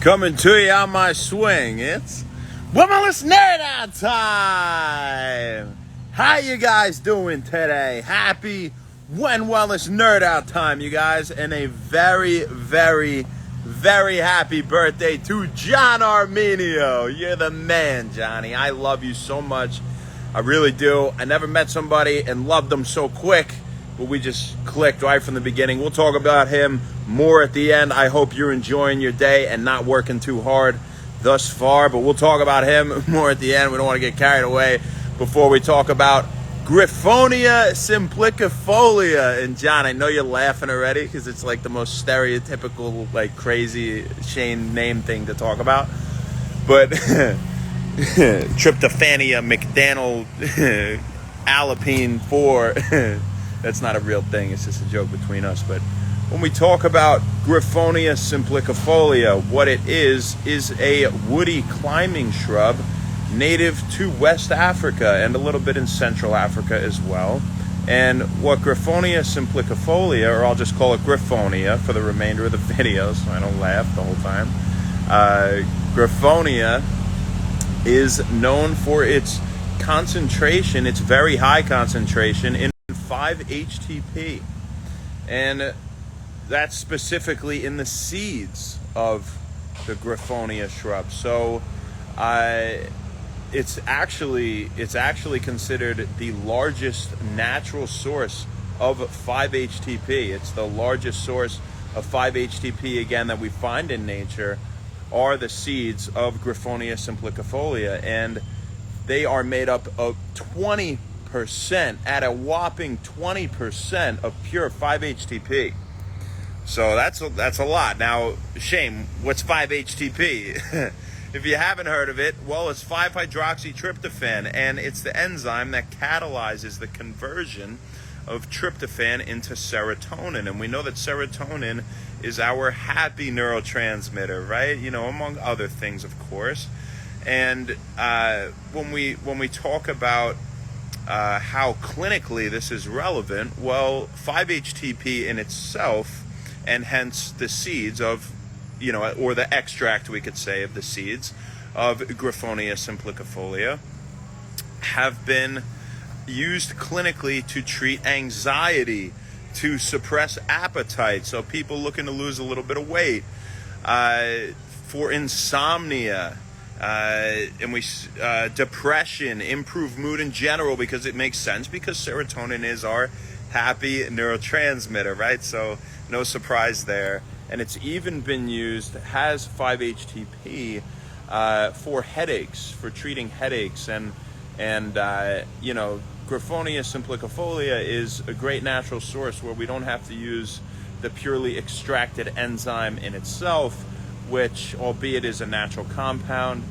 Coming to you on my swing. It's Wellness Nerd Out time. How you guys doing today? Happy Wellness Nerd Out time, you guys, and a very, very, very happy birthday to John Armenio. You're the man, Johnny. I love you so much. I really do. I never met somebody and loved them so quick, but we just clicked right from the beginning. We'll talk about him more at the end. I hope you're enjoying your day and not working too hard thus far, but we'll talk about him more at the end. We don't want to get carried away before we talk about Griffonia simplicifolia. And John, I know you're laughing already because it's like the most stereotypical, like crazy Shane name thing to talk about. But Tryptophania McDaniel Alpine 4. That's not a real thing. It's just a joke between us. But when we talk about Griffonia simplicifolia, what it is a woody climbing shrub native to West Africa and a little bit in Central Africa as well. And what Griffonia simplicifolia, or I'll just call it Griffonia for the remainder of the video so I don't laugh the whole time. Griffonia is known for its concentration, its very high concentration in 5-HTP. And that's specifically in the seeds of the Griffonia shrub. So it's actually considered the largest natural source of 5-HTP. It's the largest source of 5-HTP, again, that we find in nature are the seeds of Griffonia simplicifolia. And they are made up of 20%, at a whopping 20% of pure 5-HTP. So that's a lot. Now, Shane, what's 5-HTP? If you haven't heard of it, well, it's 5-hydroxytryptophan, and it's the enzyme that catalyzes the conversion of tryptophan into serotonin. And we know that serotonin is our happy neurotransmitter, right? You know, among other things, of course. And when we talk about how clinically this is relevant, well, 5-HTP in itself, and hence the seeds of, you know, or the extract, we could say, of the seeds of Griffonia simplicifolia have been used clinically to treat anxiety, to suppress appetite, so people looking to lose a little bit of weight, for insomnia, and depression, improve mood in general, because it makes sense, because serotonin is our happy neurotransmitter, right? So no surprise there. And it's even been used, has 5-HTP for headaches, for treating headaches, and you know, Griffonia simplicifolia is a great natural source where we don't have to use the purely extracted enzyme in itself, which, albeit is a natural compound,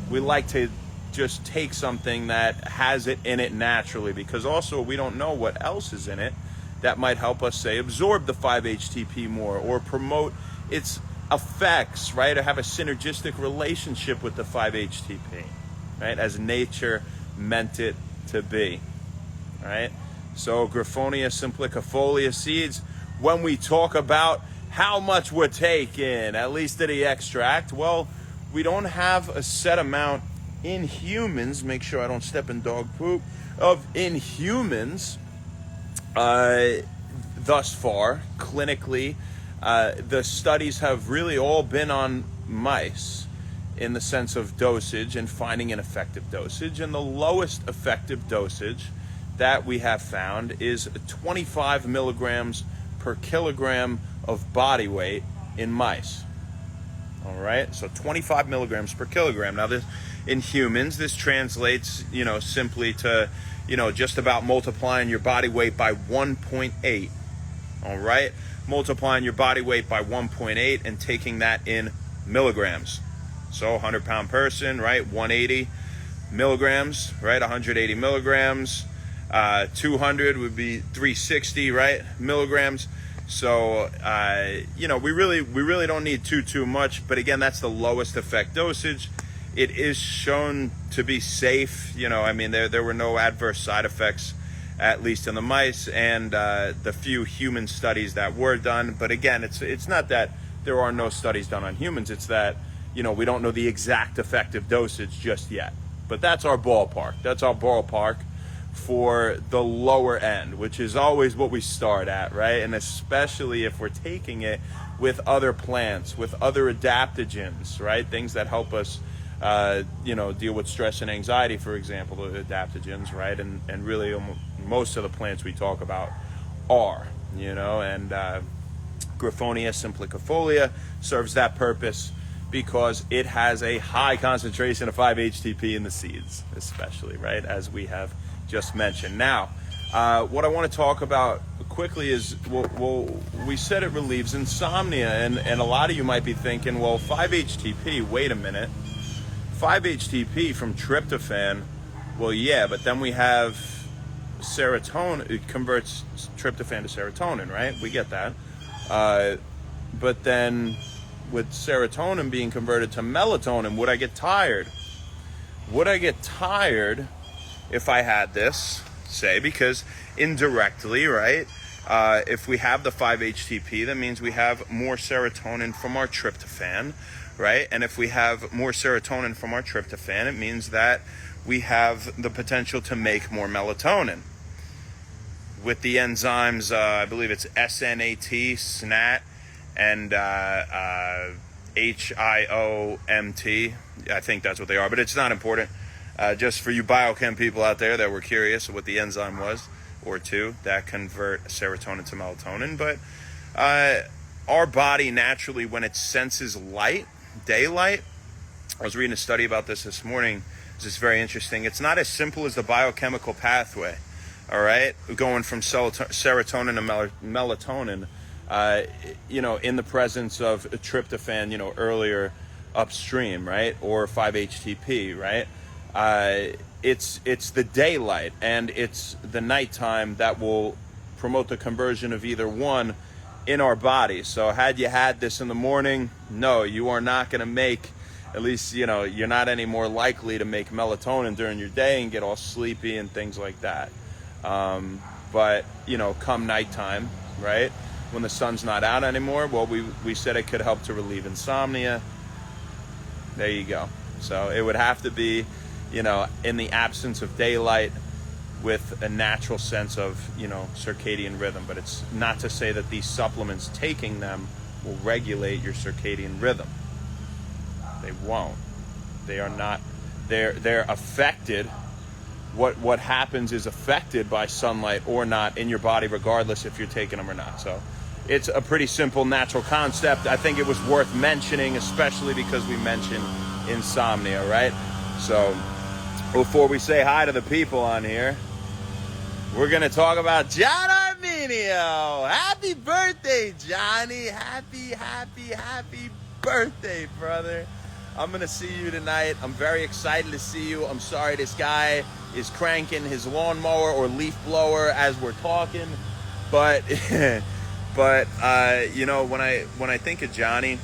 we like to just take something that has it in it naturally, because also we don't know what else is in it that might help us, say, absorb the 5-HTP more or promote its effects, right? Or have a synergistic relationship with the 5-HTP, right? As nature meant it to be, right? So Griffonia simplicifolia seeds, when we talk about how much we're taking, at least of the extract, well, we don't have a set amount in humans, make sure I don't step in dog poop, in humans thus far, clinically. The studies have really all been on mice in the sense of dosage and finding an effective dosage. And the lowest effective dosage that we have found is 25 milligrams per kilogram of body weight in mice. All right, so 25 milligrams per kilogram. Now, this in humans, this translates, you know, simply to, you know, just about multiplying your body weight by 1.8. All right, multiplying your body weight by 1.8 and taking that in milligrams. So 100-pound person, right, 180 milligrams, right, 180 milligrams. 200 would be 360, right, milligrams. So, you know, we really don't need too much. But again, that's the lowest effect dosage. It is shown to be safe. You know, I mean, there were no adverse side effects, at least in the mice, and the few human studies that were done. But again, it's not that there are no studies done on humans. It's that, we don't know the exact effective dosage just yet. But that's our ballpark. That's our ballpark for the lower end, which is always what we start at, right? And especially if we're taking it with other plants, with other adaptogens, right? Things that help us, deal with stress and anxiety, for example, the adaptogens, right? And really most of the plants we talk about are, and Griffonia simplicifolia serves that purpose because it has a high concentration of 5-HTP in the seeds, especially, right, as we have just mentioned. Now, what I want to talk about quickly is, we said it relieves insomnia, and a lot of you might be thinking, well, 5-HTP, wait a minute, 5-HTP from tryptophan, well, yeah, but then we have serotonin, it converts tryptophan to serotonin, right? We get that. But then with serotonin being converted to melatonin, would I get tired? Would I get tired if I had this, say, because indirectly, right, if we have the 5-HTP, that means we have more serotonin from our tryptophan, right? And if we have more serotonin from our tryptophan, it means that we have the potential to make more melatonin. With the enzymes, I believe it's SNAT, SNAT, and HIOMT. I think that's what they are, but it's not important. Just for you biochem people out there that were curious what the enzyme was, or two, that convert serotonin to melatonin. But our body naturally, when it senses light, daylight, I was reading a study about this morning. This is very interesting. It's not as simple as the biochemical pathway, all right? Going from serotonin to melatonin, in the presence of tryptophan, earlier upstream, right? Or 5-HTP, right? It's the daylight and it's the nighttime that will promote the conversion of either one in our body. So had you had this in the morning, no, you are not going to make, at least, you're not any more likely to make melatonin during your day and get all sleepy and things like that. But, come nighttime, right? When the sun's not out anymore, well, we said it could help to relieve insomnia. There you go. So it would have to be, in the absence of daylight with a natural sense of, circadian rhythm. But it's not to say that these supplements, taking them, will regulate your circadian rhythm. They won't. They are not. They're affected. What happens is affected by sunlight or not in your body, regardless if you're taking them or not. So it's a pretty simple natural concept. I think it was worth mentioning, especially because we mentioned insomnia, right? So before we say hi to the people on here, we're going to talk about John Arminio. Happy birthday, Johnny. Happy birthday, brother. I'm going to see you tonight. I'm very excited to see you. I'm sorry this guy is cranking his lawnmower or leaf blower as we're talking. But, when I think of Johnny,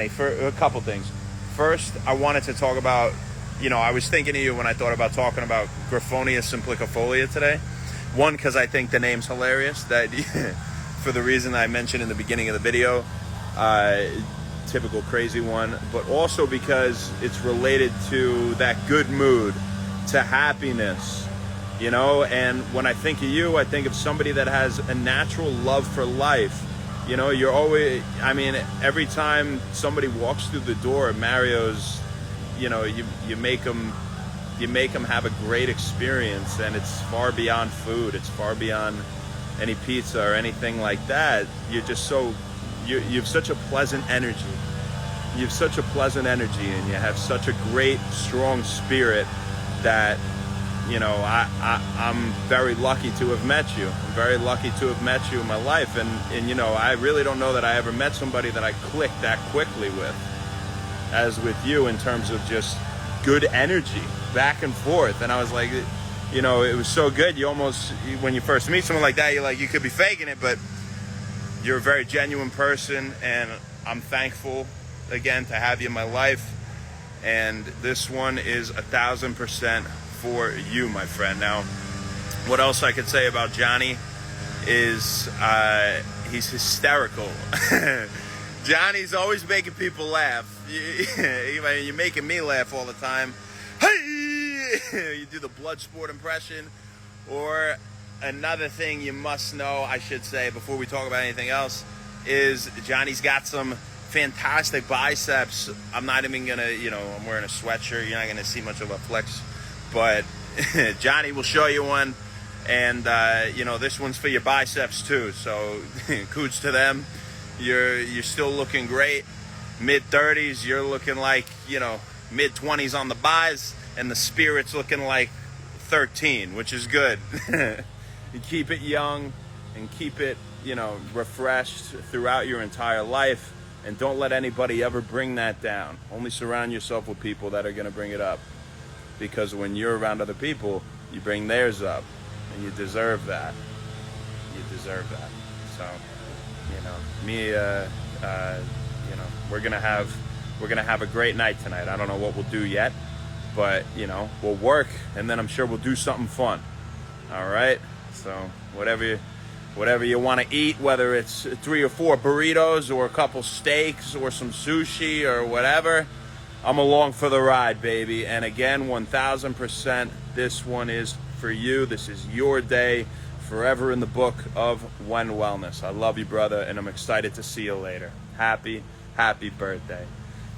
for a couple things. First, I wanted to talk about, I was thinking of you when I thought about talking about Griffonia simplicifolia today. One, because I think the name's hilarious, that for the reason I mentioned in the beginning of the video, typical crazy one, but also because it's related to that good mood, to happiness, and when I think of you, I think of somebody that has a natural love for life. You're always, every time somebody walks through the door at Mario's, you make them have a great experience, and it's far beyond food. It's far beyond any pizza or anything like that. You're just you have such a pleasant energy. You have such a pleasant energy, and you have such a great, strong spirit that, I'm very lucky to have met you. I'm very lucky to have met you in my life. And I really don't know that I ever met somebody that I clicked that quickly with as with you, in terms of just good energy back and forth. And I was like, it was so good. You almost, when you first meet someone like that, you're like, you could be faking it, but you're a very genuine person, and I'm thankful again to have you in my life. And this one is 1,000% for you, my friend. Now, what else I could say about Johnny is he's hysterical. Johnny's always making people laugh. You're making me laugh all the time. Hey! You do the blood sport impression. Or another thing you must know, I should say, before we talk about anything else, is Johnny's got some fantastic biceps. I'm not even going to, I'm wearing a sweatshirt. You're not going to see much of a flex. But Johnny will show you one. And, this one's for your biceps too. So kudos to them. You're still looking great. Mid-30s, you're looking like, mid-20s on the buys, and the spirit's looking like 13, which is good. You keep it young and keep it, refreshed throughout your entire life, and don't let anybody ever bring that down. Only surround yourself with people that are going to bring it up, because when you're around other people, you bring theirs up, and you deserve that. You deserve that. So, we're gonna have a great night tonight. I don't know what we'll do yet, but we'll work, and then I'm sure we'll do something fun. All right. So whatever you want to eat, whether it's 3 or 4 burritos or a couple steaks or some sushi or whatever, I'm along for the ride, baby. And again, 1000%, this one is for you. This is your day. Forever in the book of When Wellness. I love you, brother, and I'm excited to see you later. Happy birthday.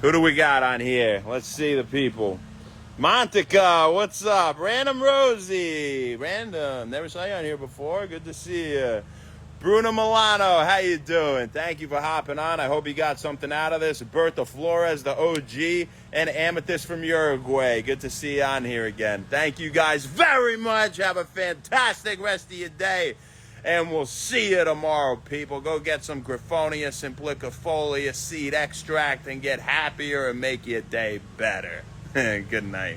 Who do we got on here? Let's see the people. Montica, what's up? Random Rosie. Random, never saw you on here before. Good to see you. Bruno Milano, how you doing? Thank you for hopping on. I hope you got something out of this. Bertha Flores, the OG, and Amethyst from Uruguay. Good to see you on here again. Thank you guys very much. Have a fantastic rest of your day. And we'll see you tomorrow, people. Go get some Griffonia simplicofolia seed extract and get happier and make your day better. Good night.